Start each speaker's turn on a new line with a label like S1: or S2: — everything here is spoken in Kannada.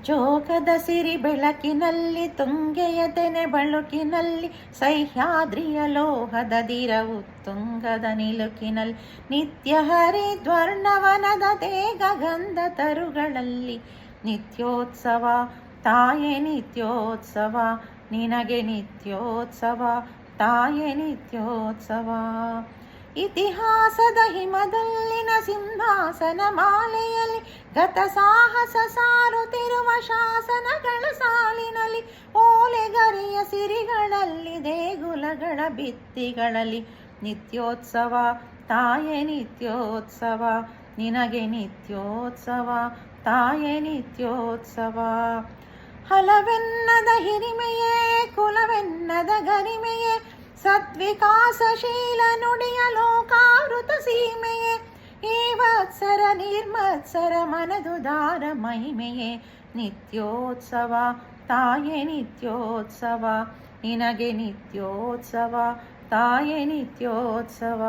S1: ಜೋಗದ ಸಿರಿ ಬೆಳಕಿನಲ್ಲಿ ತುಂಗೆಯ ತೆನೆ ಬಳುಕಿನಲ್ಲಿ ಸಹ್ಯಾದ್ರಿಯ ಲೋಹದ ದಿರವು ತುಂಗದ ನಿಲುಕಿನಲ್ಲಿ ನಿತ್ಯ ಹರಿದ್ವರ್ಣವನದ ತೇಗ ಗಂಧ ತರುಗಳಲ್ಲಿ ನಿತ್ಯೋತ್ಸವ ತಾಯೆ ನಿತ್ಯೋತ್ಸವ ನಿನಗೆ ನಿತ್ಯೋತ್ಸವ ತಾಯೆ ನಿತ್ಯೋತ್ಸವ. ಇತಿಹಾಸದ ಹಿಮದಲ್ಲಿನ ಸಿಂಹಾಸನ ಮಾಲೆಯಲ್ಲಿ ಗತ ಸಾಹಸ ಸಾರುತ್ತಿರುವ ಶಾಸನಗಳ ಸಾಲಿನಲ್ಲಿ ಓಲೆಗರಿಯ ಸಿರಿಗಳಲ್ಲಿ ದೇಗುಲಗಳ ಭಿತ್ತಿಗಳಲ್ಲಿ ನಿತ್ಯೋತ್ಸವ ತಾಯೆ ನಿತ್ಯೋತ್ಸವ ನಿನಗೆ ನಿತ್ಯೋತ್ಸವ ತಾಯೆ ನಿತ್ಯೋತ್ಸವ. ಹಲವೆನ್ನದ ಹಿರಿಮೆಯೇ ಕುಲವೆನ್ನದ ಗರಿಮೆಯೇ ಸದ್ವಿಕಾಸಶೀಲ ನುಡಿಯ ಲೋಕಾವೃತ ಸೀಮೆಯೇ ಈ ವತ್ಸರ ನಿರ್ಮತ್ಸರ ಮನದುದಾರ ಮಹಿಮೆಯೇ ನಿತ್ಯೋತ್ಸವ ತಾಯೆ ನಿತ್ಯೋತ್ಸವ ನಿನಗೆ ನಿತ್ಯೋತ್ಸವ ತಾಯೆ ನಿತ್ಯೋತ್ಸವ.